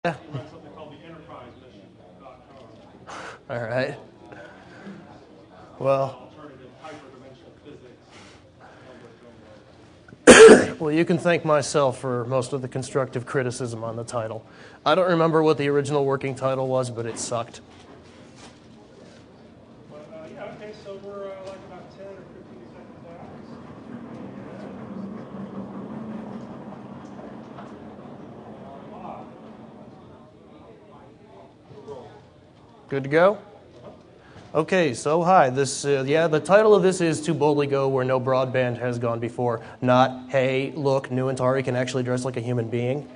Yeah. Something called the Enterprise Mission.com. All right. Well. Alternative hyperdimensional physics. Well, you can thank myself for most of the constructive criticism on the title. I don't remember what the original working title was, but it sucked. Yeah, okay, so we're like about 10 or 15 seconds out. Good to go? Okay, so hi. The title of this is To Boldly Go Where No Broadband Has Gone Before, not, hey, look, new Atari can actually dress like a human being.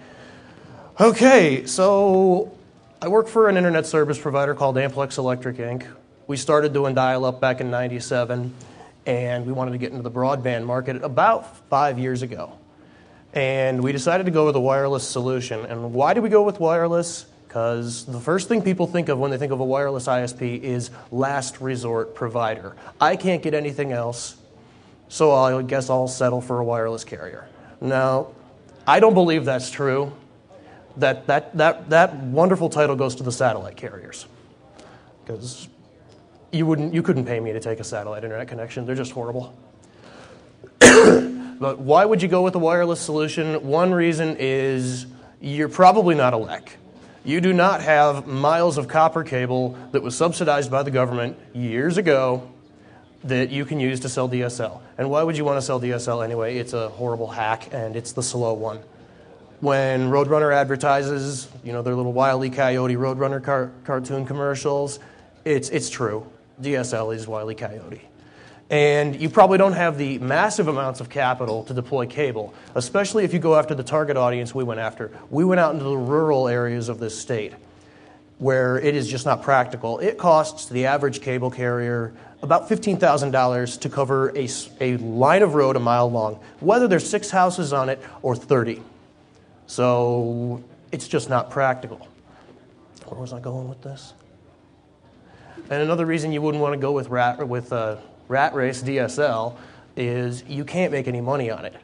Okay, so I work for an internet service provider called Amplex Electric, Inc. We started doing dial-up back in '97, and we wanted to get into the broadband market about 5 years ago. And we decided to go with a wireless solution. And why did we go with wireless? Because the first thing people think of when they think of a wireless ISP is last resort provider. I can't get anything else, so I guess I'll settle for a wireless carrier. Now, I don't believe that's true. That wonderful title goes to the satellite carriers, because you couldn't pay me to take a satellite internet connection. They're just horrible. But why would you go with a wireless solution? One reason is you're probably not a LEC. You do not have miles of copper cable that was subsidized by the government years ago that you can use to sell DSL. And why would you want to sell DSL anyway? It's a horrible hack, and it's the slow one. When Roadrunner advertises, their little Wile E. Coyote Roadrunner cartoon commercials, it's true. DSL is Wile E. Coyote. And you probably don't have the massive amounts of capital to deploy cable, especially if you go after the target audience we went after. We went out into the rural areas of this state where it is just not practical. It costs the average cable carrier about $15,000 to cover a line of road a mile long, whether there's 6 houses on it or 30. So it's just not practical. Where was I going with this? And another reason you wouldn't want to go with Rat Race DSL is you can't make any money on it.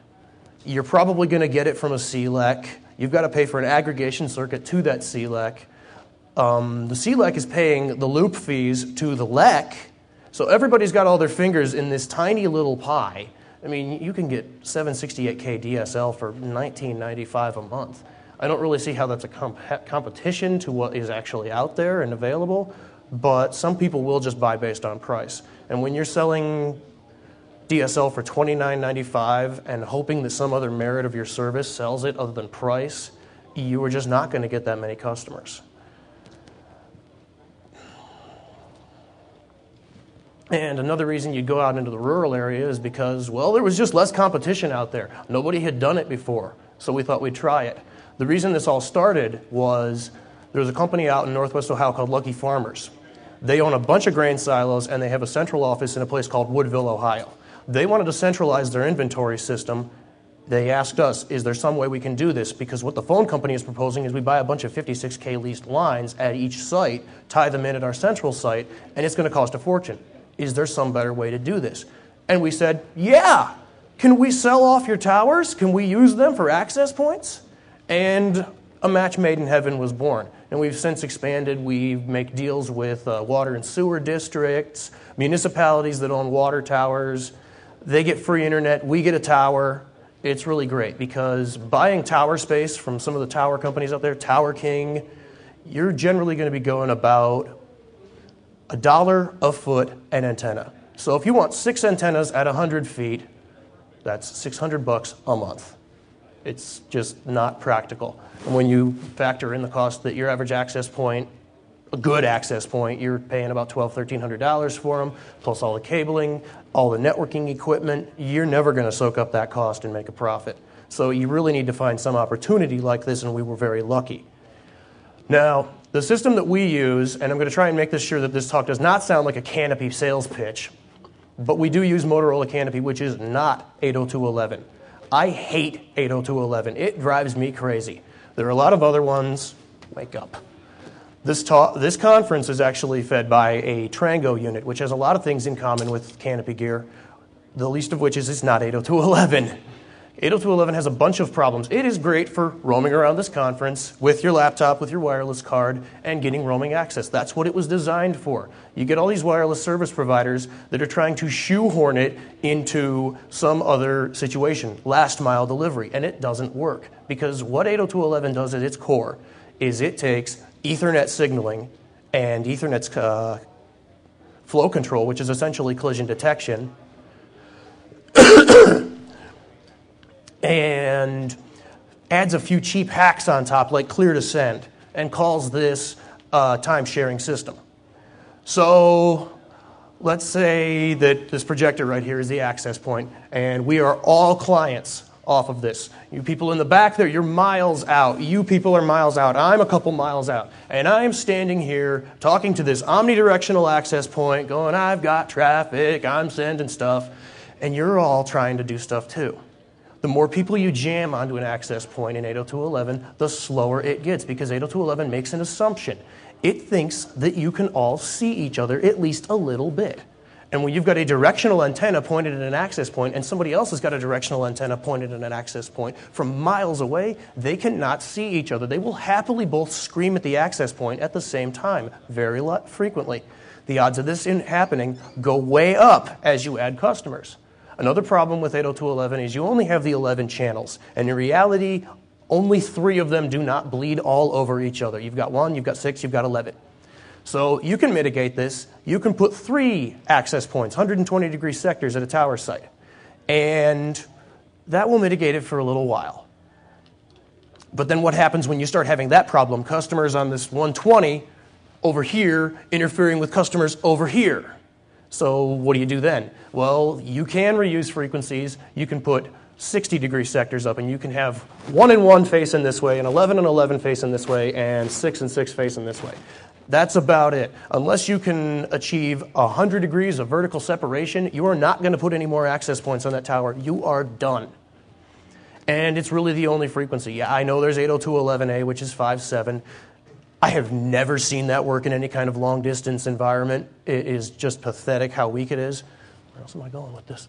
You're probably going to get it from a CLEC. You've got to pay for an aggregation circuit to that CLEC. The CLEC is paying the loop fees to the LEC, so everybody's got all their fingers in this tiny little pie. I mean, you can get 768K DSL for $19.95 a month. I don't really see how that's a competition to what is actually out there and available, but some people will just buy based on price. And when you're selling DSL for $29.95 and hoping that some other merit of your service sells it other than price, you are just not going to get that many customers. And another reason you'd go out into the rural area is because, well, there was just less competition out there. Nobody had done it before, so we thought we'd try it. The reason this all started was there was a company out in Northwest Ohio called Lucky Farmers. They own a bunch of grain silos, and they have a central office in a place called Woodville, Ohio. They wanted to centralize their inventory system. They asked us, is there some way we can do this? Because what the phone company is proposing is we buy a bunch of 56K leased lines at each site, tie them in at our central site, and it's going to cost a fortune. Is there some better way to do this? And we said, yeah. Can we sell off your towers? Can we use them for access points? And a match made in heaven was born. And we've since expanded. We make deals with water and sewer districts, municipalities that own water towers. They get free internet. We get a tower. It's really great because buying tower space from some of the tower companies out there, Tower King, you're generally going to be going about $1 a foot an antenna. So if you want 6 antennas at 100 feet, that's $600 a month. It's just not practical. And when you factor in the cost that your average access point, a good access point, you're paying about $1,200, $1,300 for them, plus all the cabling, all the networking equipment, you're never going to soak up that cost and make a profit. So you really need to find some opportunity like this, and we were very lucky. Now, the system that we use, and I'm going to try and make this sure that this talk does not sound like a Canopy sales pitch, but we do use Motorola Canopy, which is not 802.11. I hate 802.11. It drives me crazy. There are a lot of other ones. Wake up. This conference is actually fed by a Trango unit, which has a lot of things in common with Canopy gear, the least of which is it's not 802.11. 802.11 has a bunch of problems. It is great for roaming around this conference with your laptop, with your wireless card, and getting roaming access. That's what it was designed for. You get all these wireless service providers that are trying to shoehorn it into some other situation, last mile delivery, and it doesn't work. Because what 802.11 does at its core is it takes Ethernet signaling and Ethernet's flow control, which is essentially collision detection, and adds a few cheap hacks on top, like clear to send, and calls this a time-sharing system. So let's say that this projector right here is the access point, and we are all clients off of this. You people in the back there, you're miles out. You people are miles out. I'm a couple miles out. And I'm standing here talking to this omnidirectional access point, going, I've got traffic, I'm sending stuff, and you're all trying to do stuff too. The more people you jam onto an access point in 802.11, the slower it gets, because 802.11 makes an assumption. It thinks that you can all see each other at least a little bit. And when you've got a directional antenna pointed at an access point and somebody else has got a directional antenna pointed at an access point from miles away, they cannot see each other. They will happily both scream at the access point at the same time, very frequently. The odds of this happening go way up as you add customers. Another problem with 802.11 is you only have the 11 channels, and in reality, only 3 of them do not bleed all over each other. You've got 1, you've got 6, you've got 11. So you can mitigate this. You can put 3 access points, 120-degree sectors at a tower site, and that will mitigate it for a little while. But then what happens when you start having that problem? Customers on this 120 over here interfering with customers over here. So what do you do then? Well, you can reuse frequencies. You can put 60-degree sectors up, and you can have 1 and 1 facing this way, and 11 and 11 facing this way, and 6 and 6 facing this way. That's about it. Unless you can achieve 100 degrees of vertical separation, you are not going to put any more access points on that tower. You are done. And it's really the only frequency. Yeah, I know there's 802.11a, which is 5.7. I have never seen that work in any kind of long-distance environment. It is just pathetic how weak it is. Where else am I going with this?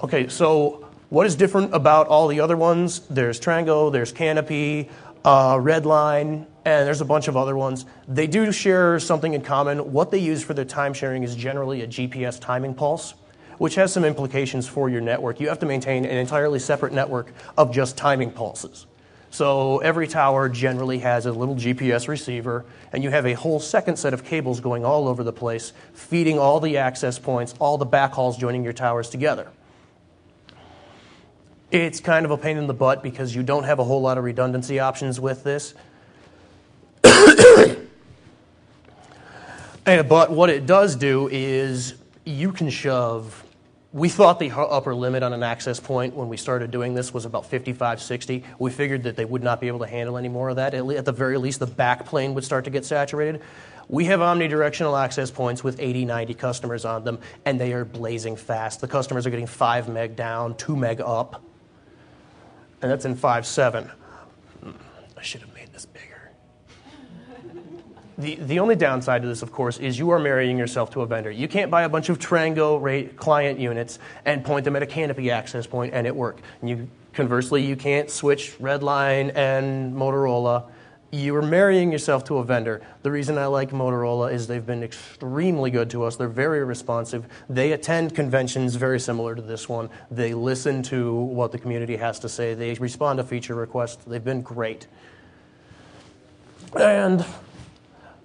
Okay, so what is different about all the other ones? There's Trango, there's Canopy, Redline, and there's a bunch of other ones. They do share something in common. What they use for their time sharing is generally a GPS timing pulse, which has some implications for your network. You have to maintain an entirely separate network of just timing pulses. So every tower generally has a little GPS receiver, and you have a whole second set of cables going all over the place, feeding all the access points, all the backhauls joining your towers together. It's kind of a pain in the butt because you don't have a whole lot of redundancy options with this. But what it does do is you can shove. We thought the upper limit on an access point when we started doing this was about 55, 60. We figured that they would not be able to handle any more of that. At the very least, the backplane would start to get saturated. We have omnidirectional access points with 80, 90 customers on them, and they are blazing fast. The customers are getting 5 meg down, 2 meg up, and that's in 5.7. I should have made this bigger. The only downside to this, of course, is you are marrying yourself to a vendor. You can't buy a bunch of Trango client units and point them at a Canopy access point and it work. Conversely, you can't switch Redline and Motorola. You are marrying yourself to a vendor. The reason I like Motorola is they've been extremely good to us. They're very responsive. They attend conventions very similar to this one. They listen to what the community has to say. They respond to feature requests. They've been great. And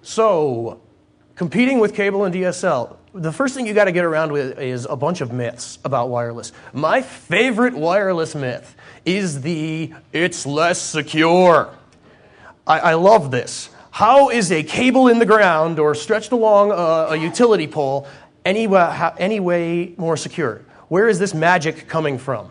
so, competing with cable and DSL, the first thing you got to get around with is a bunch of myths about wireless. My favorite wireless myth is it's less secure. I love this. How is a cable in the ground or stretched along a utility pole any way more secure? Where is this magic coming from?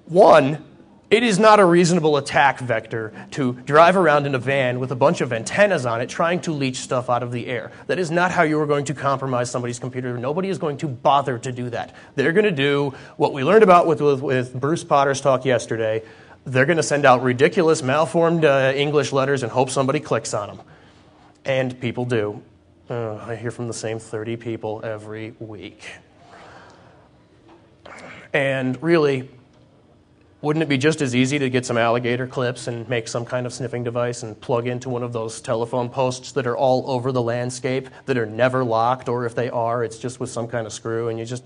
One, it is not a reasonable attack vector to drive around in a van with a bunch of antennas on it trying to leach stuff out of the air. That is not how you are going to compromise somebody's computer. Nobody is going to bother to do that. They're going to do what we learned about with Bruce Potter's talk yesterday. They're going to send out ridiculous, malformed English letters and hope somebody clicks on them. And people do. I hear from the same 30 people every week. And really, wouldn't it be just as easy to get some alligator clips and make some kind of sniffing device and plug into one of those telephone posts that are all over the landscape that are never locked, or if they are, it's just with some kind of screw, and you just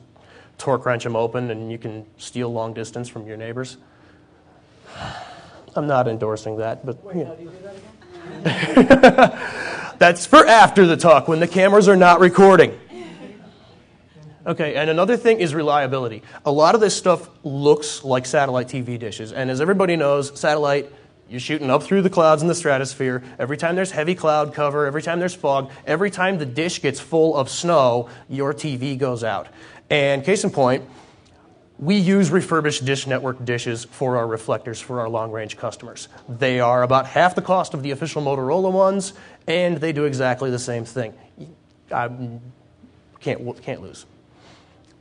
torque wrench them open and you can steal long distance from your neighbors? I'm not endorsing that, but Wait, how do you do that again? that's for after the talk when the cameras are not recording. Okay, and another thing is reliability. A lot of this stuff looks like satellite TV dishes, and as everybody knows, satellite, you're shooting up through the clouds in the stratosphere. Every time there's heavy cloud cover, every time there's fog, every time the dish gets full of snow, your TV goes out. And case in point, we use refurbished Dish Network dishes for our reflectors for our long-range customers. They are about half the cost of the official Motorola ones, and they do exactly the same thing. Can't lose.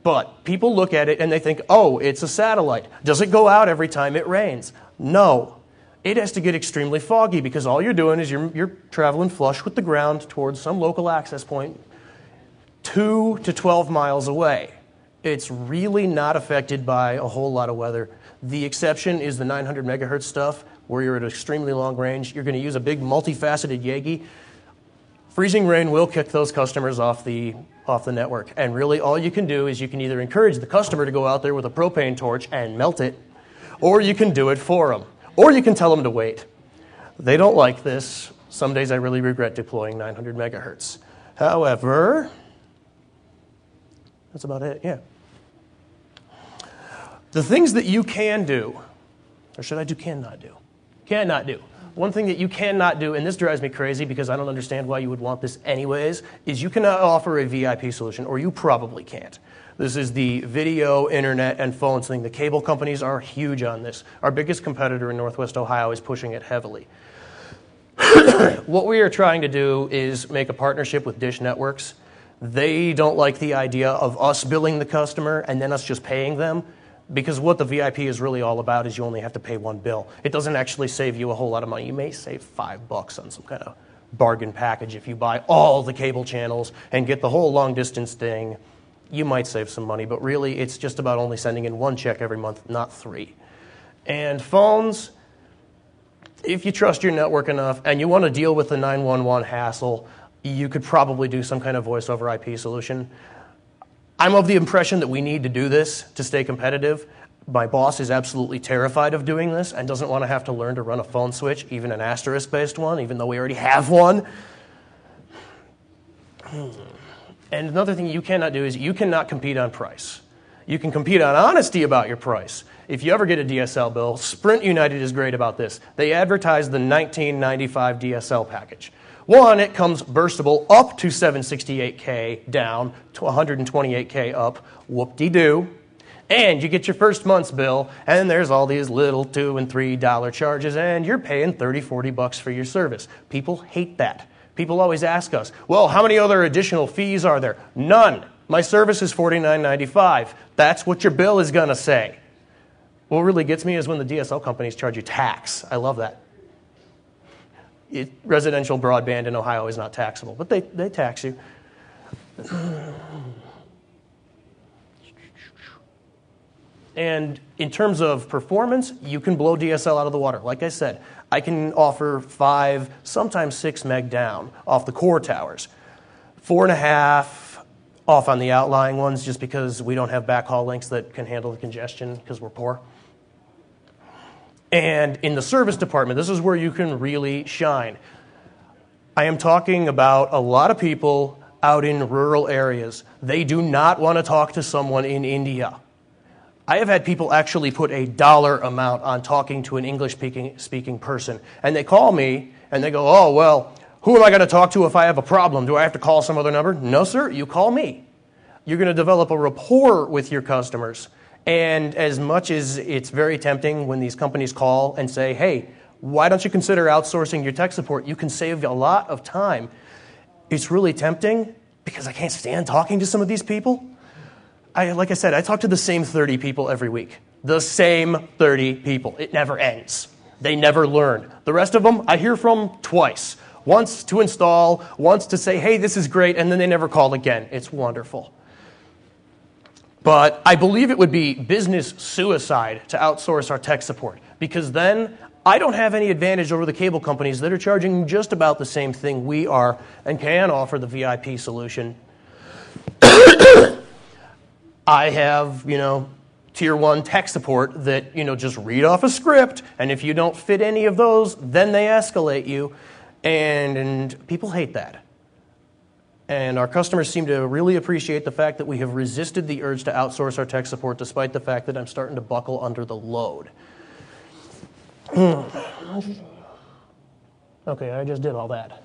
But people look at it and they think, oh, it's a satellite. Does it go out every time it rains? No. It has to get extremely foggy because all you're doing is you're traveling flush with the ground towards some local access point 2 to 12 miles away. It's really not affected by a whole lot of weather. The exception is the 900 megahertz stuff where you're at extremely long range. You're going to use a big multifaceted Yagi. Freezing rain will kick those customers off the network. And really all you can do is you can either encourage the customer to go out there with a propane torch and melt it, or you can do it for them. Or you can tell them to wait. They don't like this. Some days I really regret deploying 900 megahertz. However, that's about it, yeah. The things that you can do, or should I do cannot do? Cannot do. One thing that you cannot do, and this drives me crazy because I don't understand why you would want this anyways, is you cannot offer a VIP solution, or you probably can't. This is the video, internet, and phones thing. The cable companies are huge on this. Our biggest competitor in Northwest Ohio is pushing it heavily. What we are trying to do is make a partnership with Dish Networks. They don't like the idea of us billing the customer and then us just paying them, because what the VIP is really all about is you only have to pay one bill. It doesn't actually save you a whole lot of money. You may save $5 on some kind of bargain package if you buy all the cable channels and get the whole long distance thing. You might save some money, but really it's just about only sending in one check every month, not 3. And phones, if you trust your network enough and you want to deal with the 911 hassle, you could probably do some kind of voice over IP solution. I'm of the impression that we need to do this to stay competitive. My boss is absolutely terrified of doing this and doesn't want to have to learn to run a phone switch, even an asterisk-based one, even though we already have one. And another thing you cannot do is you cannot compete on price. You can compete on honesty about your price. If you ever get a DSL bill, Sprint United is great about this. They advertise the $19.95 DSL package. One, it comes burstable up to 768K, down to 128K up, whoop-de-doo. And you get your first month's bill, and there's all these little $2 and $3 charges, and you're paying $30-40 for your service. People hate that. People always ask us, well, how many other additional fees are there? None. My service is $49.95. That's what your bill is going to say. What really gets me is when the DSL companies charge you tax. I love that. Residential broadband in Ohio is not taxable, but they tax you. And in terms of performance, you can blow DSL out of the water. Like I said, I can offer 5, sometimes 6 meg down off the core towers. 4.5 off on the outlying ones just because we don't have backhaul links that can handle the congestion because we're poor. And in the service department, this is where you can really shine. I am talking about a lot of people out in rural areas. They do not want to talk to someone in India. I have had people actually put a dollar amount on talking to an English-speaking person. And they call me and they go, oh, well, who am I going to talk to if I have a problem? Do I have to call some other number? No, sir, you call me. You're going to develop a rapport with your customers. And as much as it's very tempting when these companies call and say, hey, why don't you consider outsourcing your tech support? You can save a lot of time. It's really tempting because I can't stand talking to some of these people. Like I said, I talk to the same 30 people every week. The same 30 people. It never ends. They never learn. The rest of them I hear from twice. Once to install, once to say, hey, this is great, and then they never call again. It's wonderful. But I believe it would be business suicide to outsource our tech support, because then I don't have any advantage over the cable companies that are charging just about the same thing we are and can offer the VIP solution. I have, tier 1 tech support that, just read off a script, and if you don't fit any of those, then they escalate you, and people hate that. And our customers seem to really appreciate the fact that we have resisted the urge to outsource our tech support despite the fact that I'm starting to buckle under the load. Okay, I just did all that.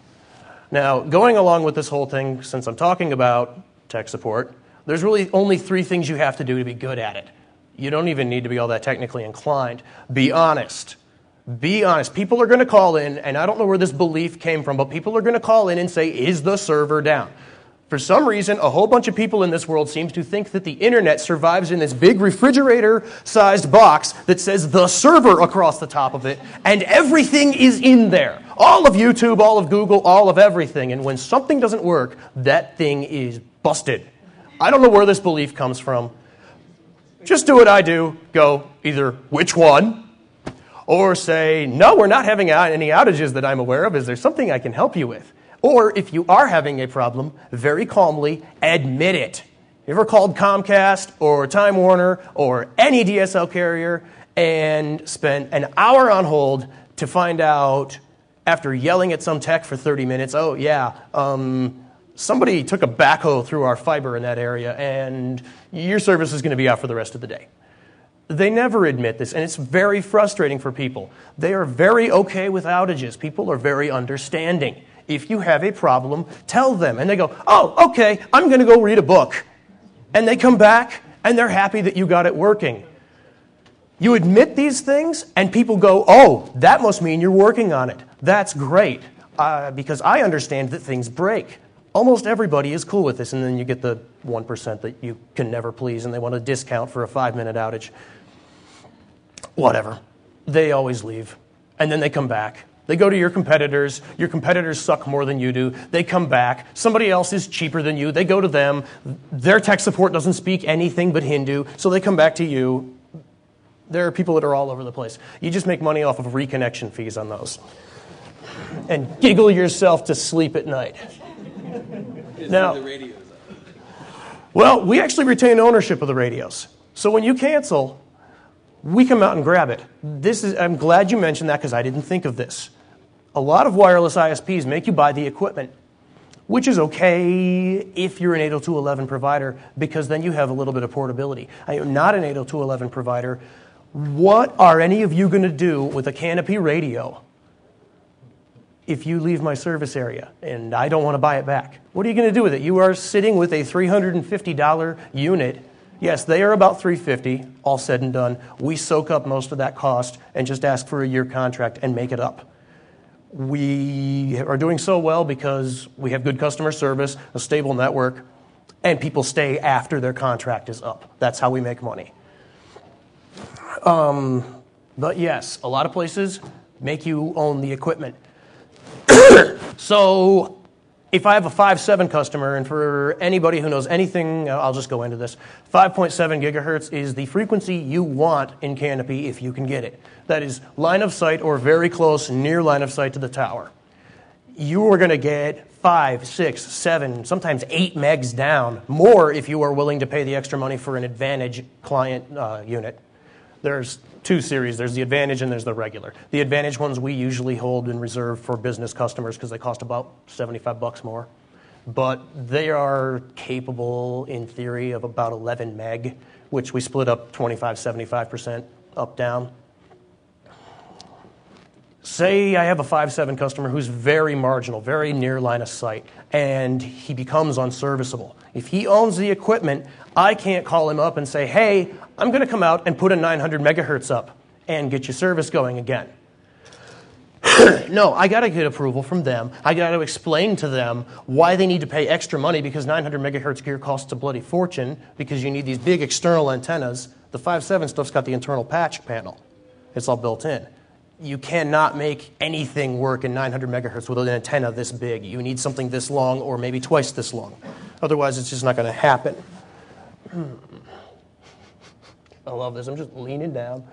Now, going along with this whole thing, since I'm talking about tech support, there's really only 3 things you have to do to be good at it. You don't even need to be all that technically inclined. Be honest. Be honest. People are going to call in, and I don't know where this belief came from, but people are going to call in and say, is the server down? For some reason, a whole bunch of people in this world seems to think that the internet survives in this big refrigerator-sized box that says the server across the top of it, and everything is in there. All of YouTube, all of Google, all of everything. And when something doesn't work, that thing is busted. I don't know where this belief comes from. Just do what I do. Go either which one, or say, no, we're not having any outages that I'm aware of. Is there something I can help you with? Or if you are having a problem, very calmly admit it. You ever called Comcast or Time Warner or any DSL carrier and spent an hour on hold to find out, after yelling at some tech for 30 minutes, oh yeah, somebody took a backhoe through our fiber in that area and your service is going to be out for the rest of the day. They never admit this, and it's very frustrating for people. They are very okay with outages. People are very understanding. If you have a problem, tell them. And they go, oh, okay, I'm going to go read a book. And they come back, and they're happy that you got it working. You admit these things, and people go, oh, that must mean you're working on it. That's great, because I understand that things break. Almost everybody is cool with this, and then you get the 1% that you can never please, and they want a discount for a 5-minute outage. Whatever. They always leave. And then they come back. They go to your competitors. Your competitors suck more than you do. They come back. Somebody else is cheaper than you. They go to them. Their tech support doesn't speak anything but Hindu, so they come back to you. There are people that are all over the place. You just make money off of reconnection fees on those. And giggle yourself to sleep at night. Now, well, we actually retain ownership of the radios. So when you cancel, we come out and grab it. I'm glad you mentioned that because I didn't think of this. A lot of wireless ISPs make you buy the equipment, which is okay if you're an 802.11 provider because then you have a little bit of portability. I am not an 802.11 provider. What are any of you going to do with a Canopy radio if you leave my service area and I don't want to buy it back? What are you going to do with it? You are sitting with a $350 unit. Yes, they are about $350, all said and done. We soak up most of that cost and just ask for a year contract and make it up. We are doing so well because we have good customer service, a stable network, and people stay after their contract is up. That's how we make money. But yes, a lot of places make you own the equipment. So if I have a 5.7 customer, and for anybody who knows anything, I'll just go into this. 5.7 gigahertz is the frequency you want in Canopy if you can get it. That is line of sight or very close, near line of sight to the tower. You are going to get 5, 6, 7, sometimes 8 megs down, more if you are willing to pay the extra money for an Advantage client unit. There's 2 series. There's the Advantage and there's the regular. The Advantage ones we usually hold in reserve for business customers because they cost about $75 more. But they are capable, in theory, of about 11 meg, which we split up 25-75% up, down. Say I have a 5.7 customer who's very marginal, very near line of sight, and he becomes unserviceable. If he owns the equipment, I can't call him up and say, hey, I'm going to come out and put a 900 megahertz up and get your service going again. No, I got to get approval from them. I got to explain to them why they need to pay extra money because 900 megahertz gear costs a bloody fortune because you need these big external antennas. The 5.7 stuff's got the internal patch panel. It's all built in. You cannot make anything work in 900 megahertz with an antenna this big. You need something this long or maybe twice this long. Otherwise, it's just not going to happen. I love this. I'm just leaning down.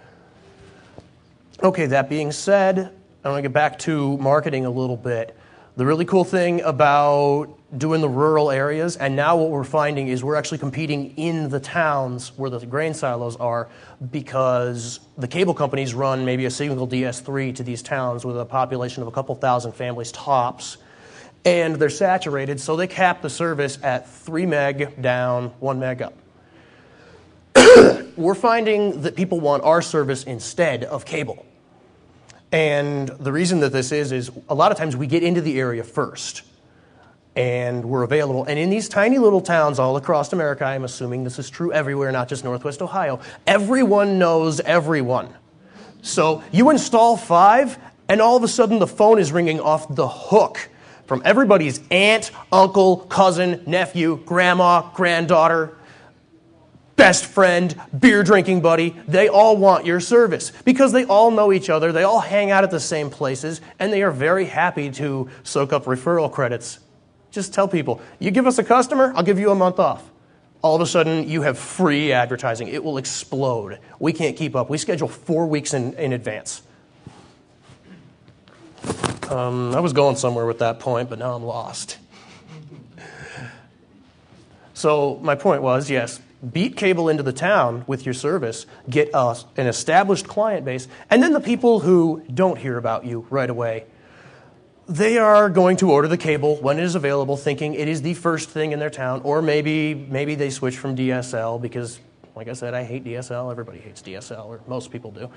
Okay, that being said, I want to get back to marketing a little bit. The really cool thing about doing the rural areas, and now what we're finding is we're actually competing in the towns where the grain silos are, because the cable companies run maybe a single DS3 to these towns with a population of a couple thousand families tops, and they're saturated, so they cap the service at 3 meg down, 1 meg up. We're finding that people want our service instead of cable. And the reason that this is a lot of times we get into the area first, and we're available. And in these tiny little towns all across America, I'm assuming this is true everywhere, not just Northwest Ohio, everyone knows everyone. So you install 5, and all of a sudden the phone is ringing off the hook from everybody's aunt, uncle, cousin, nephew, grandma, granddaughter, best friend, beer drinking buddy. They all want your service because they all know each other. They all hang out at the same places, and they are very happy to soak up referral credits. Just tell people, you give us a customer, I'll give you a month off. All of a sudden, you have free advertising. It will explode. We can't keep up. We schedule 4 weeks in advance. I was going somewhere with that point, but now I'm lost. So my point was, yes, beat cable into the town with your service, get us an established client base, and then the people who don't hear about you right away, they are going to order the cable when it is available, thinking it is the first thing in their town, or maybe they switch from DSL because, like I said, I hate DSL. Everybody hates DSL, or most people do.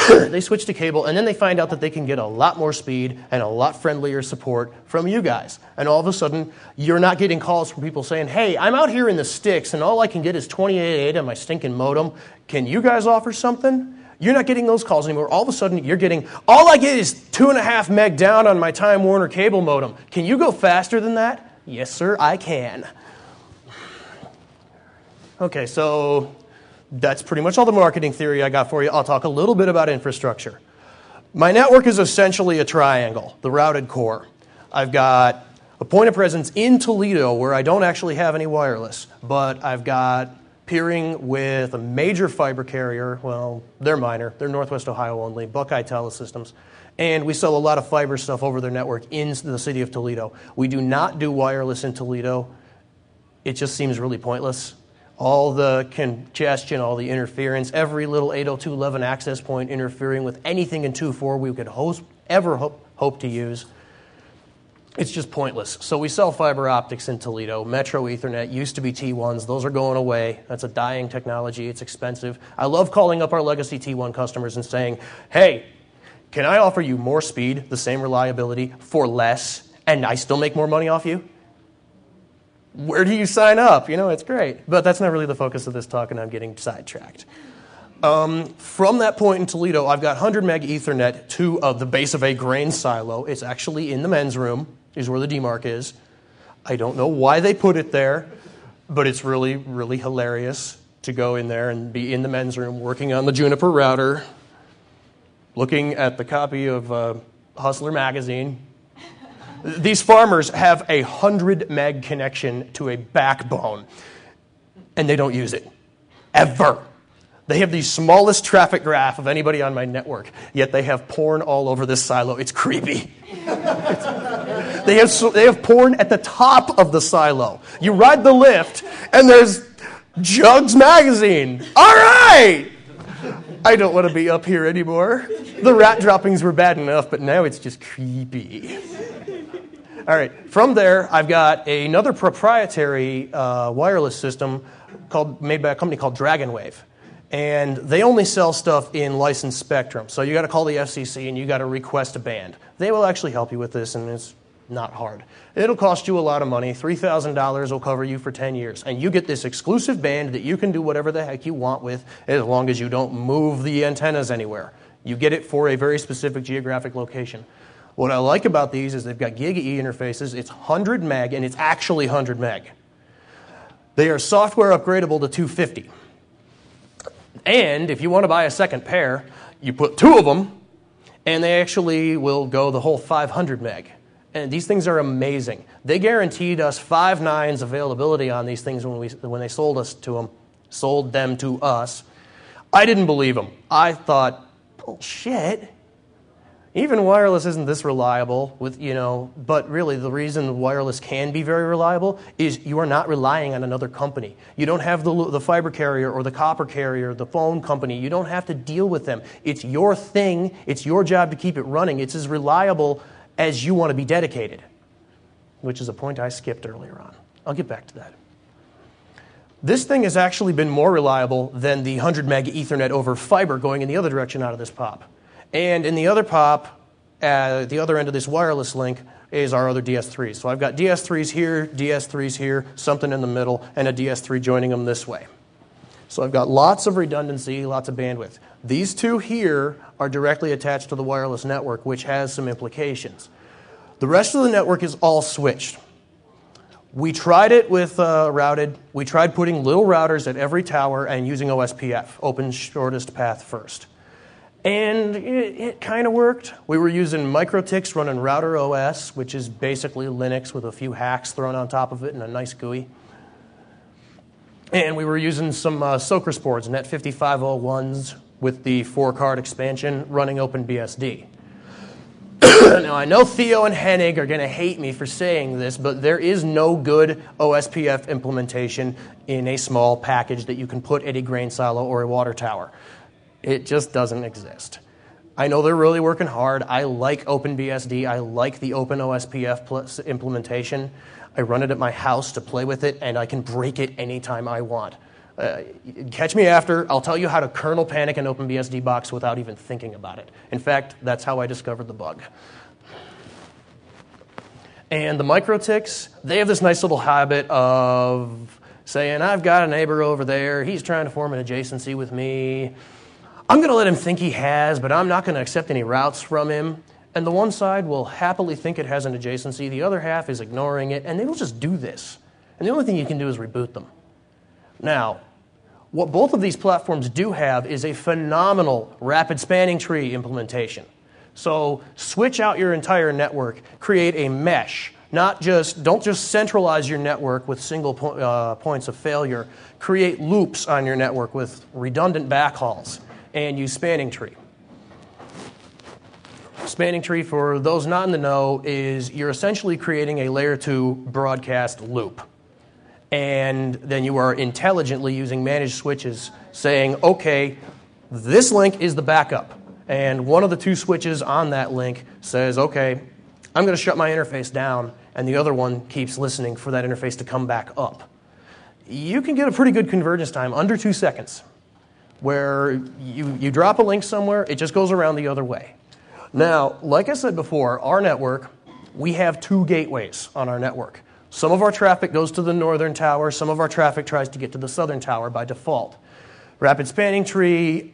They switch to cable, and then they find out that they can get a lot more speed and a lot friendlier support from you guys. And all of a sudden, you're not getting calls from people saying, hey, I'm out here in the sticks, and all I can get is 28.8 on my stinking modem. Can you guys offer something? You're not getting those calls anymore. All of a sudden, you're getting, all I get is 2.5 meg down on my Time Warner cable modem. Can you go faster than that? Yes, sir, I can. Okay, so that's pretty much all the marketing theory I got for you. I'll talk a little bit about infrastructure. My network is essentially a triangle, the routed core. I've got a point of presence in Toledo where I don't actually have any wireless, but I've got peering with a major fiber carrier. Well, they're minor. They're Northwest Ohio only, Buckeye Telesystems. And we sell a lot of fiber stuff over their network in the city of Toledo. We do not do wireless in Toledo. It just seems really pointless. All the congestion, all the interference, every little 802.11 access point interfering with anything in 2.4 we could ever hope to use. It's just pointless. So we sell fiber optics in Toledo. Metro Ethernet used to be T1s. Those are going away. That's a dying technology. It's expensive. I love calling up our legacy T1 customers and saying, hey, can I offer you more speed, the same reliability, for less, and I still make more money off you? Where do you sign up? You know, it's great. But that's not really the focus of this talk, and I'm getting sidetracked. From that point in Toledo, I've got 100 meg Ethernet to the base of a grain silo. It's actually in the men's room, is where the DMARC is. I don't know why they put it there, but it's really, really hilarious to go in there and be in the men's room working on the Juniper router, looking at the copy of Hustler magazine. These farmers have a 100 meg connection to a backbone, and they don't use it, ever. They have the smallest traffic graph of anybody on my network, yet they have porn all over this silo. It's creepy. They have porn at the top of the silo. You ride the lift, and there's Jugs magazine. All right! I don't want to be up here anymore. The rat droppings were bad enough, but now it's just creepy. All right, from there, I've got another proprietary wireless system made by a company called Dragon Wave. And they only sell stuff in licensed spectrum. So you got to call the FCC and you got to request a band. They will actually help you with this, and it's not hard. It'll cost you a lot of money. $3,000 will cover you for 10 years. And you get this exclusive band that you can do whatever the heck you want with, as long as you don't move the antennas anywhere. You get it for a very specific geographic location. What I like about these is they've got Giga-E interfaces. It's 100 meg, and it's actually 100 meg. They are software upgradable to 250. And if you want to buy a second pair, you put 2 of them, and they actually will go the whole 500 meg. And these things are amazing. They guaranteed us 5 nines availability on these things when they sold us to them. sold them to us. I didn't believe them. I thought, bullshit. Even wireless isn't this reliable, but really the reason wireless can be very reliable is you are not relying on another company. You don't have the fiber carrier or the copper carrier, the phone company. You don't have to deal with them. It's your thing. It's your job to keep it running. It's as reliable as you want to be dedicated, which is a point I skipped earlier on. I'll get back to that. This thing has actually been more reliable than the 100 meg Ethernet over fiber going in the other direction out of this pop. And in the other pop, at the other end of this wireless link, is our other DS3s. So I've got DS3s here, something in the middle, and a DS3 joining them this way. So I've got lots of redundancy, lots of bandwidth. These two here are directly attached to the wireless network, which has some implications. The rest of the network is all switched. We tried it with routed. We tried putting little routers at every tower and using OSPF, open shortest path first. And it kind of worked. We were using MikroTiks running Router OS, which is basically Linux with a few hacks thrown on top of it and a nice GUI. And we were using some Socrus boards, Net 5501s with the 4-card expansion running OpenBSD. Now, I know Theo and Hennig are going to hate me for saying this, but there is no good OSPF implementation in a small package that you can put at a grain silo or a water tower. It just doesn't exist. I know they're really working hard. I like OpenBSD. I like the OpenOSPF implementation. I run it at my house to play with it, and I can break it anytime I want. Catch me after. I'll tell you how to kernel panic an OpenBSD box without even thinking about it. In fact, that's how I discovered the bug. And the MikroTiks, they have this nice little habit of saying, I've got a neighbor over there. He's trying to form an adjacency with me. I'm going to let him think he has, but I'm not going to accept any routes from him. And the one side will happily think it has an adjacency. The other half is ignoring it, and they will just do this. And the only thing you can do is reboot them. Now, what both of these platforms do have is a phenomenal rapid spanning tree implementation. So switch out your entire network, create a mesh. Don't just centralize your network with single points of failure. Create loops on your network with redundant backhauls and use spanning tree. Spanning tree, for those not in the know, is you're essentially creating a layer 2 broadcast loop. And then you are intelligently using managed switches saying, okay, this link is the backup. And one of the two switches on that link says, okay, I'm going to shut my interface down, and the other one keeps listening for that interface to come back up. You can get a pretty good convergence time, under 2 seconds, where you drop a link somewhere, it just goes around the other way. Now, like I said before, our network, we have 2 gateways on our network. Some of our traffic goes to the northern tower. Some of our traffic tries to get to the southern tower by default. Rapid spanning tree,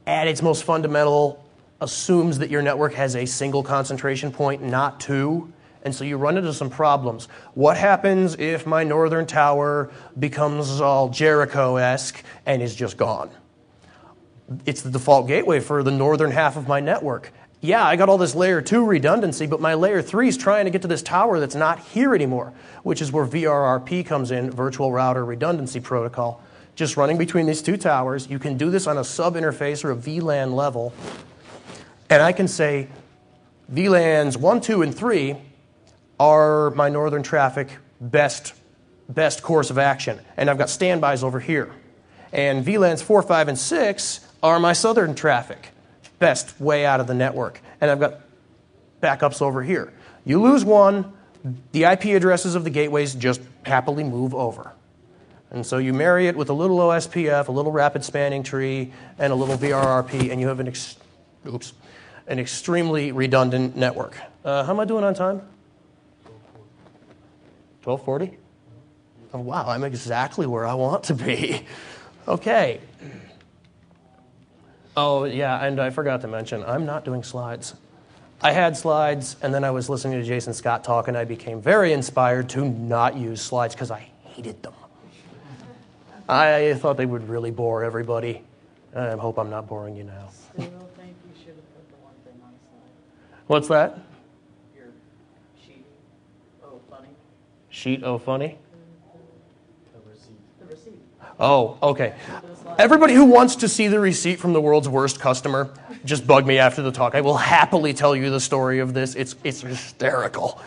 at its most fundamental, assumes that your network has a single concentration point, not 2. And so you run into some problems. What happens if my northern tower becomes all Jericho-esque and is just gone? It's the default gateway for the northern half of my network. Yeah, I got all this layer 2 redundancy, but my layer 3 is trying to get to this tower that's not here anymore, which is where VRRP comes in, Virtual Router Redundancy Protocol. Just running between these 2 towers. You can do this on a sub-interface or a VLAN level. And I can say VLANs 1, 2, and 3 are my northern traffic best course of action. And I've got standbys over here. And VLANs 4, 5, and 6 are my southern traffic, best way out of the network. And I've got backups over here. You lose one, the IP addresses of the gateways just happily move over. And so you marry it with a little OSPF, a little rapid spanning tree, and a little VRRP, and you have an extremely redundant network. How am I doing on time? 12:40? Oh, wow, I'm exactly where I want to be. Okay. Oh, yeah, and I forgot to mention, I'm not doing slides. I had slides, and then I was listening to Jason Scott talk, and I became very inspired to not use slides because I hated them. I thought they would really bore everybody. I hope I'm not boring you now. Still think you should have put the one thing on slide. What's that? Your sheet. Oh, funny. Sheet, oh, funny? The receipt. Oh, okay. Everybody who wants to see the receipt from the world's worst customer, just bug me after the talk. I will happily tell you the story of this. It's hysterical.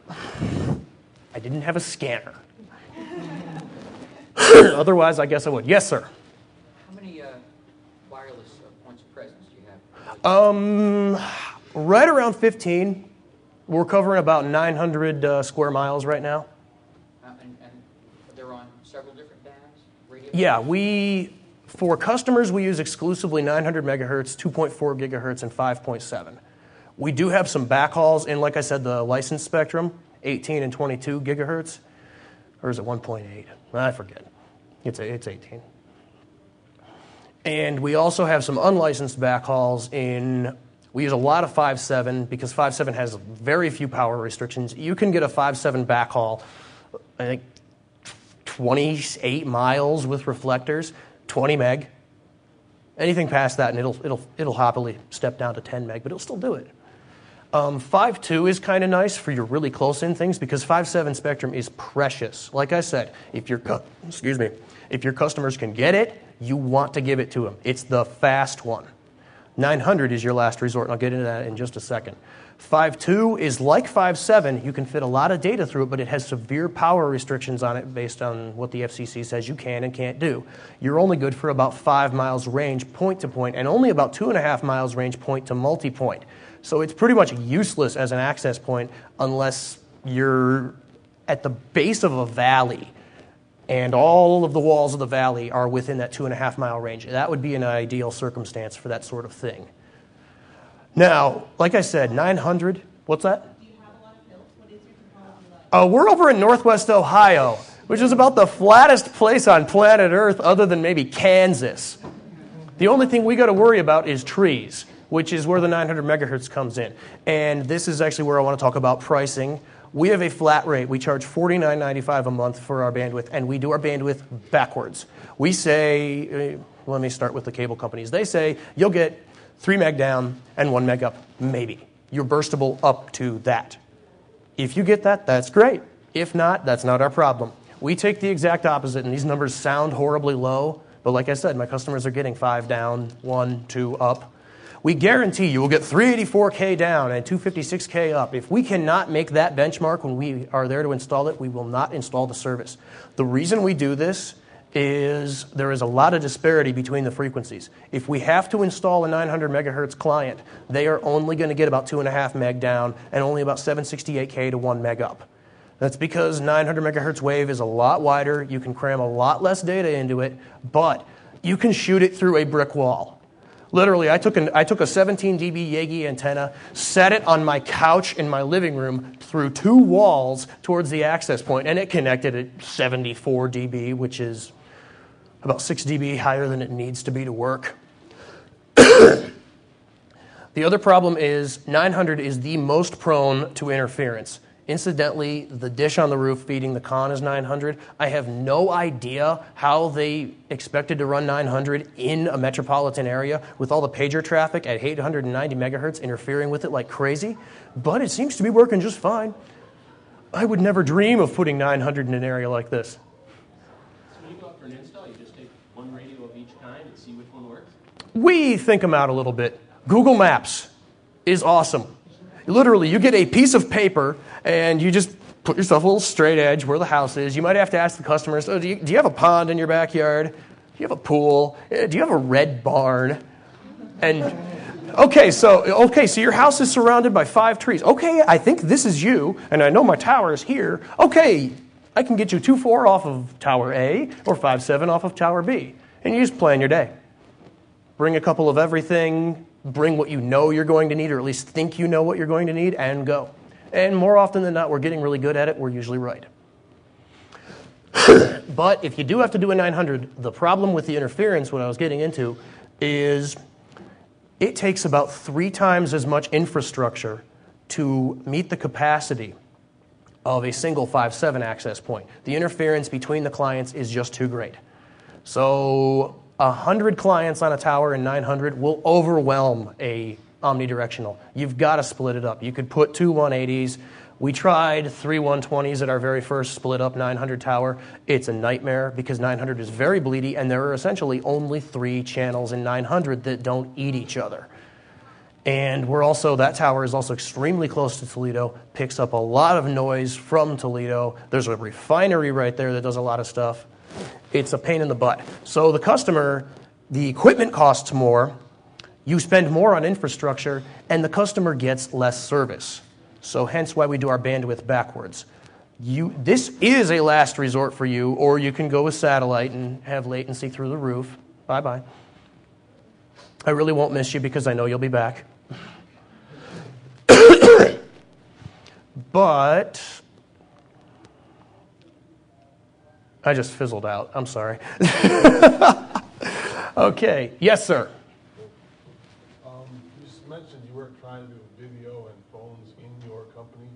I didn't have a scanner. Otherwise, I guess I would. Yes, sir. How many wireless points of presence do you have? Right around 15. We're covering about 900 square miles right now. And they're on several different bands? Radio Yeah, for customers, we use exclusively 900 megahertz, 2.4 gigahertz, and 5.7. We do have some backhauls in, like I said, the licensed spectrum, 18 and 22 gigahertz. Or is it 1.8? I forget. It's 18. And we also have some unlicensed backhauls in, we use a lot of 5.7 because 5.7 has very few power restrictions. You can get a 5.7 backhaul, I think, 28 miles with reflectors, 20 meg. Anything past that, and it'll happily step down to 10 meg, but it'll still do it. 5.2 is kind of nice for your really close-in things because 5.7 spectrum is precious. Like I said, if your customers can get it, you want to give it to them. It's the fast one. 900 is your last resort, and I'll get into that in just a second. 5.2 is like 5.7. You can fit a lot of data through it, but it has severe power restrictions on it based on what the FCC says you can and can't do. You're only good for about 5 miles range point to point, and only about 2.5 miles range point to multi-point. So it's pretty much useless as an access point unless you're at the base of a valley and all of the walls of the valley are within that 2.5 mile range. That would be an ideal circumstance for that sort of thing. Now, like I said, 900, what's that? Do you have a lot of hills? What is your topology like? We're over in Northwest Ohio, which is about the flattest place on planet Earth other than maybe Kansas. The only thing we got to worry about is trees, which is where the 900 megahertz comes in. And this is actually where I want to talk about pricing. We have a flat rate. We charge $49.95 a month for our bandwidth, and we do our bandwidth backwards. We say, let me start with the cable companies. They say you'll get 3 meg down and 1 meg up, maybe. You're burstable up to that. If you get that, that's great. If not, that's not our problem. We take the exact opposite, and these numbers sound horribly low, but like I said, my customers are getting 5 down, 1, 2 up. We guarantee you will get 384K down and 256K up. If we cannot make that benchmark when we are there to install it, we will not install the service. The reason we do this is there is a lot of disparity between the frequencies. If we have to install a 900 megahertz client, they are only going to get about 2.5 meg down and only about 768K to 1 meg up. That's because 900 megahertz wave is a lot wider. You can cram a lot less data into it, but you can shoot it through a brick wall. Literally, I took a 17 dB Yagi antenna, set it on my couch in my living room through 2 walls towards the access point, and it connected at 74 dB, which is about 6 dB higher than it needs to be to work. The other problem is 900 is the most prone to interference. Incidentally, the dish on the roof feeding the con is 900. I have no idea how they expected to run 900 in a metropolitan area with all the pager traffic at 890 megahertz interfering with it like crazy, but it seems to be working just fine. I would never dream of putting 900 in an area like this. So when you go out for an install, you just take one radio of each kind and see which one works? We think them out a little bit. Google Maps is awesome. Literally, you get a piece of paper and you just put yourself a little straight edge where the house is. You might have to ask the customers, do you have a pond in your backyard? Do you have a pool? Do you have a red barn? And okay, so your house is surrounded by 5 trees. Okay, I think this is you, and I know my tower is here. Okay, I can get you 2.4 off of Tower A or 5.7 off of Tower B. And you just plan your day. Bring a couple of everything, bring what you know you're going to need, or at least think you know what you're going to need, and go. And more often than not, we're getting really good at it. We're usually right. But if you do have to do a 900, the problem with the interference, what I was getting into, is it takes about 3 times as much infrastructure to meet the capacity of a single 5.7 access point. The interference between the clients is just too great. So 100 clients on a tower in 900 will overwhelm a omnidirectional. You've got to split it up. You could put 2 180s We tried 3 120s at our very first split up 900 tower. It's a nightmare because 900 is very bleedy, and there are essentially only 3 channels in 900 that don't eat each other. And that tower is also extremely close to Toledo, picks up a lot of noise from Toledo. There's a refinery right there that does a lot of stuff. It's a pain in the butt. So the customer, the equipment costs more, you spend more on infrastructure, and the customer gets less service. So hence why we do our bandwidth backwards. This is a last resort for you, or you can go with satellite and have latency through the roof. Bye-bye. I really won't miss you because I know you'll be back. But I just fizzled out. I'm sorry. Okay. Yes, sir. You just mentioned you weren't trying to do video and phones in your company.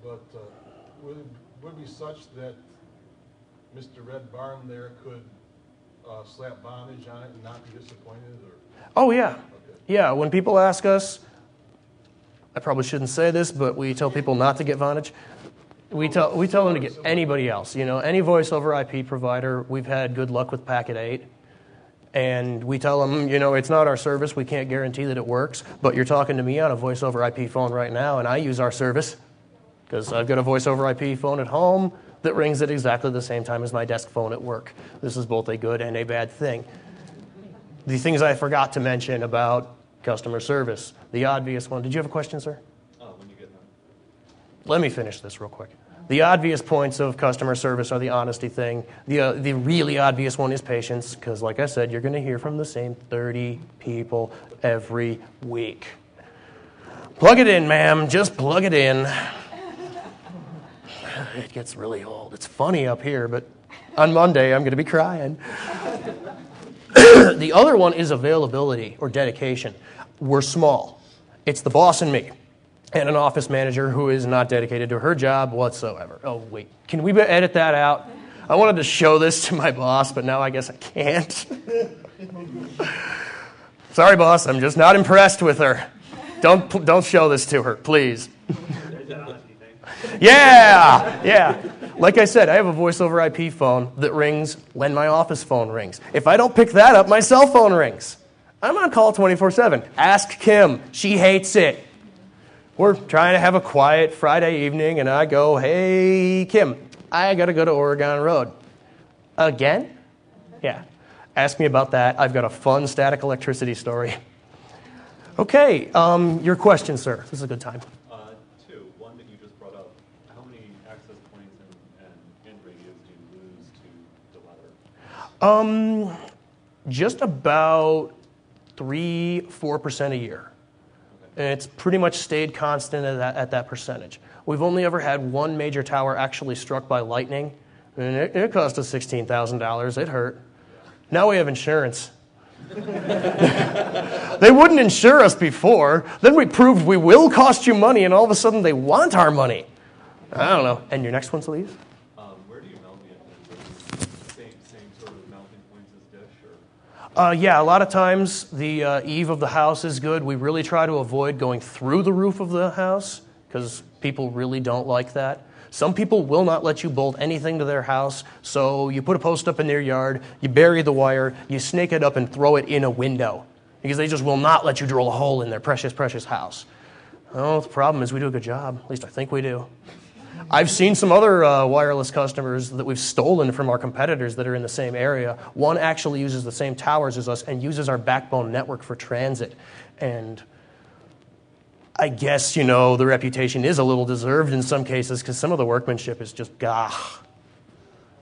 But would it be such that Mr. Red Barn there could slap bondage on it and not be disappointed? Or? Oh, yeah. Okay. Yeah, when people ask us, I probably shouldn't say this, but we tell people not to get Vonage. We tell them to get anybody else. Any voice over IP provider. We've had good luck with Packet 8. And we tell them, it's not our service. We can't guarantee that it works. But you're talking to me on a voice over IP phone right now, and I use our service because I've got a voice over IP phone at home that rings at exactly the same time as my desk phone at work. This is both a good and a bad thing. The things I forgot to mention about customer service, the obvious one. Did you have a question, sir? When you get done. Let me finish this real quick. The obvious points of customer service are the honesty thing. The really obvious one is patience, because like I said, you're going to hear from the same 30 people every week. Plug it in, ma'am. Just plug it in. It gets really old. It's funny up here, but on Monday I'm going to be crying. The other one is availability or dedication. We're small. It's the boss and me. And an office manager who is not dedicated to her job whatsoever. Oh, wait. Can we edit that out? I wanted to show this to my boss, but now I guess I can't. Sorry, boss. I'm just not impressed with her. Don't show this to her, please. Yeah. Like I said, I have a voice over IP phone that rings when my office phone rings. If I don't pick that up, my cell phone rings. I'm on call 24/7. Ask Kim. She hates it. We're trying to have a quiet Friday evening, and I go, hey, Kim, I got to go to Oregon Road. Again? Yeah. Ask me about that. I've got a fun static electricity story. Okay, your question, sir. This is a good time. Two. One that you just brought up. How many access points and radios do you lose to the weather? Just about 3-4% a year. And it's pretty much stayed constant at that percentage. We've only ever had one major tower actually struck by lightning, and it cost us $16,000. It hurt. Now we have insurance. They wouldn't insure us before. Then we proved we will cost you money, and all of a sudden they want our money. I don't know. And your next one, please? Where do you mount the antennas? Same sort of mounting points as dish? Or? Yeah, a lot of times the eave of the house is good. We really try to avoid going through the roof of the house because people really don't like that. Some people will not let you bolt anything to their house, so you put a post up in their yard, you bury the wire, you snake it up and throw it in a window because they just will not let you drill a hole in their precious, precious house. Oh, the problem is we do a good job. At least I think we do. I've seen some other wireless customers that we've stolen from our competitors that are in the same area. One actually uses the same towers as us and uses our backbone network for transit. And I guess, the reputation is a little deserved in some cases because some of the workmanship is just gah.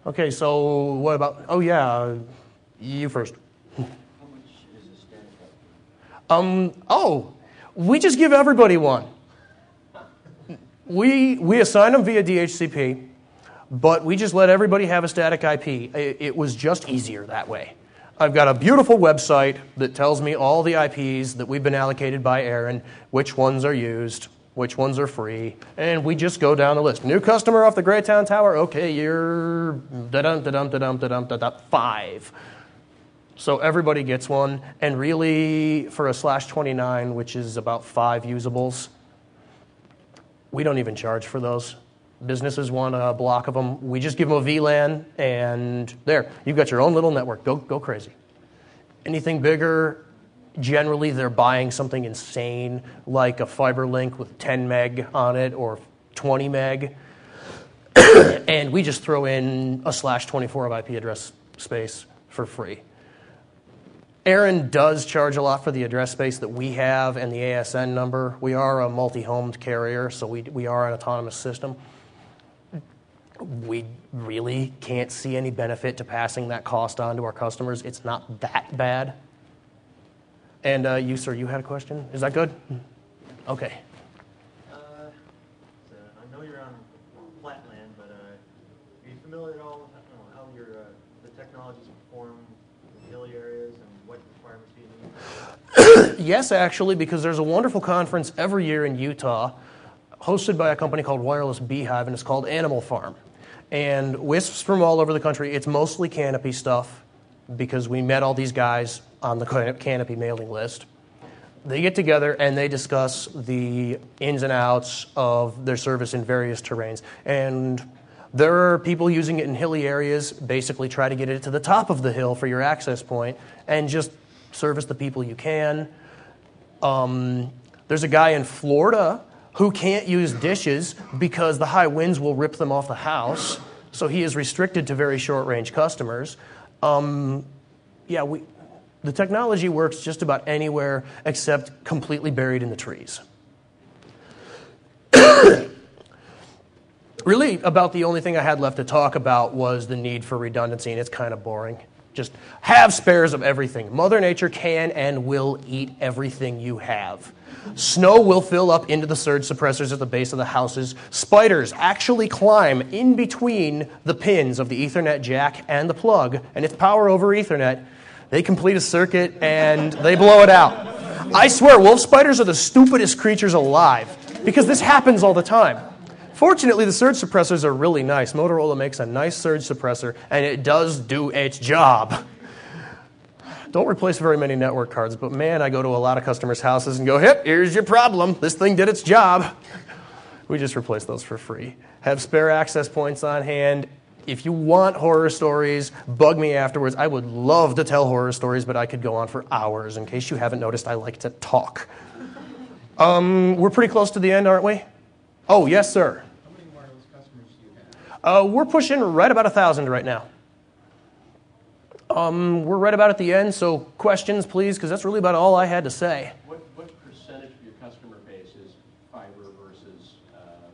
Okay, so what about, you first. How much is a static IP? We just give everybody one. We assign them via DHCP, but we just let everybody have a static IP. It was just easier that way. I've got a beautiful website that tells me all the IPs that we've been allocated by Aaron, which ones are used, which ones are free, and we just go down the list. New customer off the Greytown Tower, okay, you're da-dum, 5. So everybody gets one, and really for a /29, which is about 5 usables, We don't even charge for those. Businesses want a block of them. We just give them a VLAN, and there, you've got your own little network. Go crazy. Anything bigger, generally they're buying something insane, like a fiber link with 10 meg on it or 20 meg. And we just throw in a /24 of IP address space for free. Aaron does charge a lot for the address space that we have and the ASN number. We are a multi-homed carrier, so we are an autonomous system. We really can't see any benefit to passing that cost on to our customers. It's not that bad. And you, sir, you had a question? Is that good? Okay. So I know you're on flat land, but are you familiar at all with how the technologies perform in hilly areas and what requirements do you need? Yes, actually, because there's a wonderful conference every year in Utah hosted by a company called Wireless Beehive, and it's called Animal Farm. And WISPs from all over the country, it's mostly Canopy stuff because we met all these guys on the Canopy mailing list. They get together and they discuss the ins and outs of their service in various terrains. And there are people using it in hilly areas, basically try to get it to the top of the hill for your access point and just service the people you can. There's a guy in Florida who can't use dishes because the high winds will rip them off the house, so he is restricted to very short-range customers. The technology works just about anywhere except completely buried in the trees. Really, about the only thing I had left to talk about was the need for redundancy, and it's kind of boring. Just have spares of everything. Mother Nature can and will eat everything you have. Snow will fill up into the surge suppressors at the base of the houses. Spiders actually climb in between the pins of the Ethernet jack and the plug, and it's power over Ethernet. They complete a circuit and they blow it out. I swear, wolf spiders are the stupidest creatures alive because this happens all the time. Fortunately, the surge suppressors are really nice. Motorola makes a nice surge suppressor, and it does do its job. Don't replace very many network cards, but man, I go to a lot of customers' houses and go, here's your problem. This thing did its job. We just replace those for free. Have spare access points on hand. If you want horror stories, bug me afterwards. I would love to tell horror stories, but I could go on for hours. In case you haven't noticed, I like to talk. We're pretty close to the end, aren't we? Oh, yes, sir. How many wireless customers do you have? We're pushing right about 1,000 right now. We're right about at the end, so questions, please, because that's really about all I had to say. What percentage of your customer base is fiber versus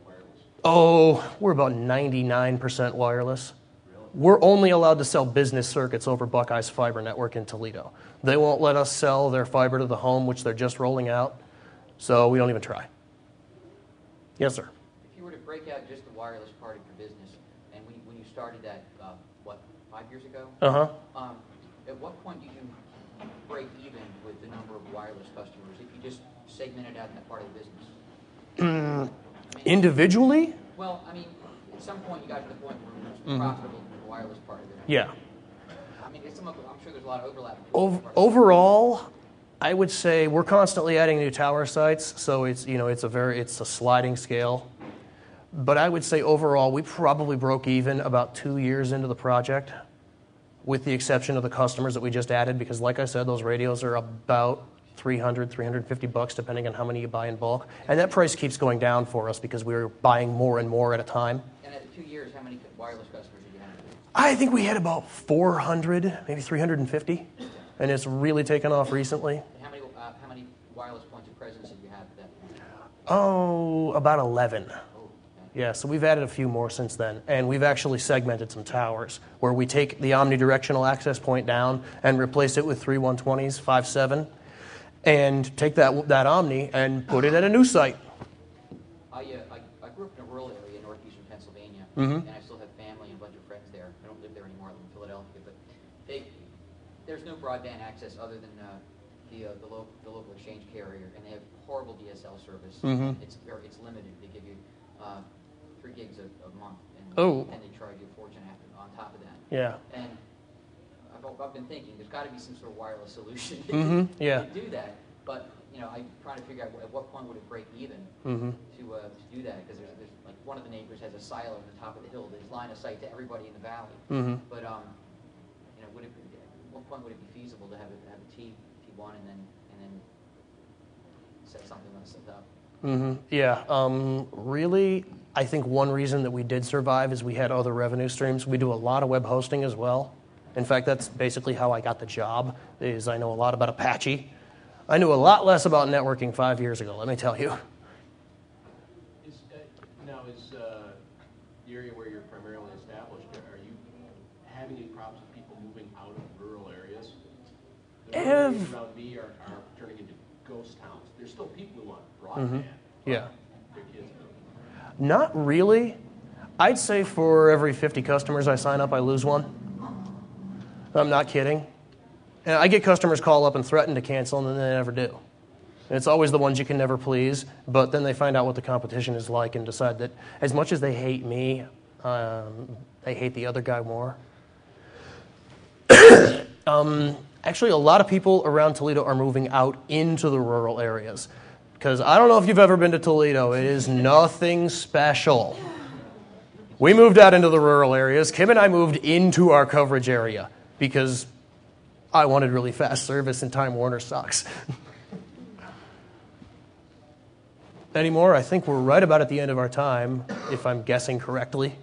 wireless? Oh, we're about 99% wireless. Really? We're only allowed to sell business circuits over Buckeye's fiber network in Toledo. They won't let us sell their fiber to the home, which they're just rolling out, so we don't even try. Yes, sir. If you were to break out just the wireless part of your business, and when you started that, 5 years ago? Uh-huh. At what point do you break even with the number of wireless customers if you just segmented out that part of the business? Individually? Well, I mean, at some point you got to the point where it was profitable in the wireless part of it. Yeah. I mean, I'm sure there's a lot of overlap. Overall, I would say we're constantly adding new tower sites, so it's a sliding scale. But I would say overall, we probably broke even about 2 years into the project, with the exception of the customers that we just added, because like I said, those radios are about $300, $350, depending on how many you buy in bulk. And that price keeps going down for us because we're buying more and more at a time. And at 2 years, how many wireless customers did you have? I think we had about 400, maybe 350, and it's really taken off recently. And how many wireless points of presence did you have at that point? Oh, about 11. Yeah, so we've added a few more since then, and we've actually segmented some towers where we take the omnidirectional access point down and replace it with 3 120s, 5.7, and take that Omni and put it at a new site. I grew up in a rural area in northeastern Pennsylvania, Mm-hmm. and I still have family and a bunch of friends there. I don't live there anymore. I live in Philadelphia, but there's no broadband access other than the local exchange carrier, and they have horrible DSL service. Mm-hmm. It's limited. They give you 3 gigs a month, and they charge you a fortune on top of that. Yeah. And I've been thinking there's got to be some sort of wireless solution Mm-hmm. Yeah. to do that. But I'm trying to figure out at what point would it break even Mm-hmm. to do that, because there's like one of the neighbors has a silo on the top of the hill. There's line of sight to everybody in the valley. Mm-hmm. But would it at what point would it be feasible to have a T1 and then set something like that up? Mm-hmm. Yeah. Really, I think one reason that we did survive is we had other revenue streams. We do a lot of web hosting as well. In fact, that's basically how I got the job, is I know a lot about Apache. I knew a lot less about networking 5 years ago, let me tell you. Is the area where you're primarily established, are you having any problems with people moving out of rural areas? The rural areas around me are turning into ghost towns. There's still people who want broadband. Mm-hmm. Yeah. Their kids don't. Not really. I'd say for every 50 customers I sign up, I lose one. I'm not kidding. And I get customers call up and threaten to cancel, and then they never do. And it's always the ones you can never please, but then they find out what the competition is like and decide that as much as they hate me, they hate the other guy more. Actually, a lot of people around Toledo are moving out into the rural areas. Because I don't know if you've ever been to Toledo. It is nothing special. We moved out into the rural areas. Kim and I moved into our coverage area because I wanted really fast service and Time Warner sucks. Any more? I think we're right about at the end of our time, if I'm guessing correctly.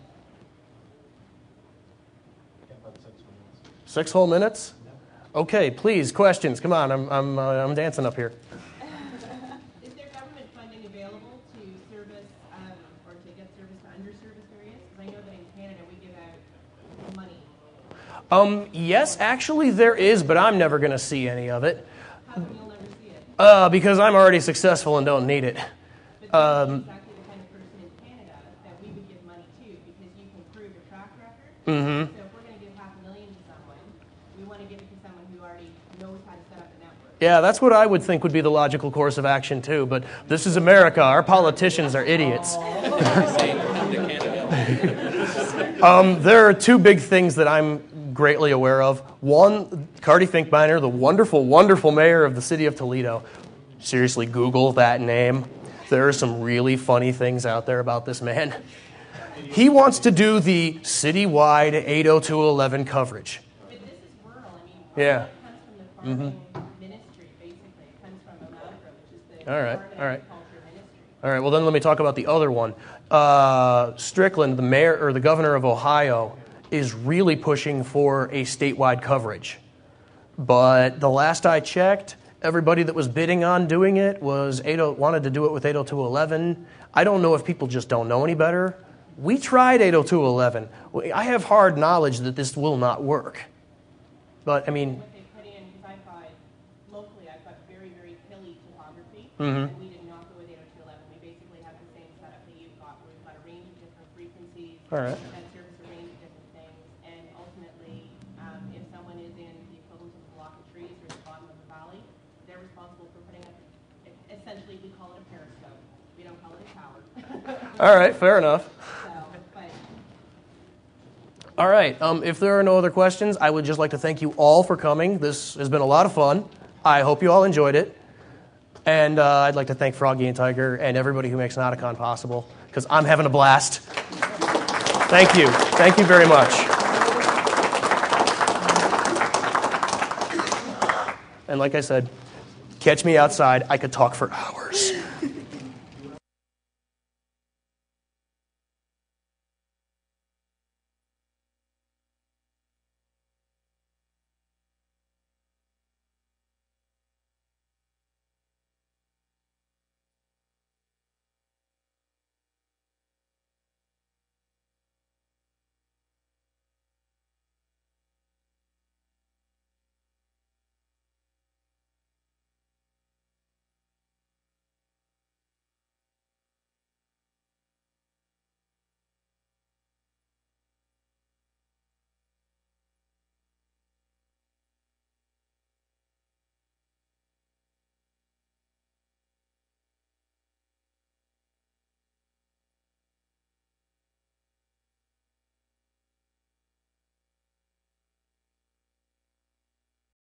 About 6 minutes. 6 whole minutes? Okay, please, questions. Come on, I'm dancing up here. Is there government funding available to service or to get service to underserviced areas? Because I know that in Canada we give out money. Yes, actually there is, but I'm never going to see any of it. How come you'll never see it? Because I'm already successful and don't need it. But you're exactly the kind of person in Canada that we would give money to, because you can prove a track record. Mm-hmm. So if we're going to give $500,000 to someone, we want to give it to someone who already knows how to set up a network. Yeah, that's what I would think would be the logical course of action too, but this is America. Our politicians are idiots. There are two big things that I'm greatly aware of. One, Carty Finkbeiner, the wonderful, wonderful mayor of the city of Toledo. Seriously, Google that name. There are some really funny things out there about this man. He wants to do the citywide 802.11 coverage. But this is rural. I mean, Yeah. it comes from the farming ministry, basically. It comes from NOTACON, which is the All right, Farm and all right. Agriculture Ministry. All right, well then let me talk about the other one. Strickland, the mayor or the governor of Ohio, is really pushing for a statewide coverage. But the last I checked, everybody that was bidding on doing it wanted to do it with 802.11. I don't know if people just don't know any better. We tried 802.11. I have hard knowledge that this will not work. But I mean, What they put in, because I've got, locally, I've got very, very hilly topography, Mhm. and we did not go with 802.11. We basically have the same setup that you've got, where we've got a range of different frequencies All right. that service a range of different things, and ultimately, if someone is in the equivalent of a block of trees or the bottom of a valley, they're responsible for putting up, essentially, we call it a periscope. We don't call it a tower. all right, fair enough. So, but All right, if there are no other questions, I would just like to thank you all for coming. This has been a lot of fun. I hope you all enjoyed it. And I'd like to thank Froggy and Tiger and everybody who makes NOTACON possible, because I'm having a blast. Thank you. Thank you very much. And like I said, catch me outside. I could talk for hours.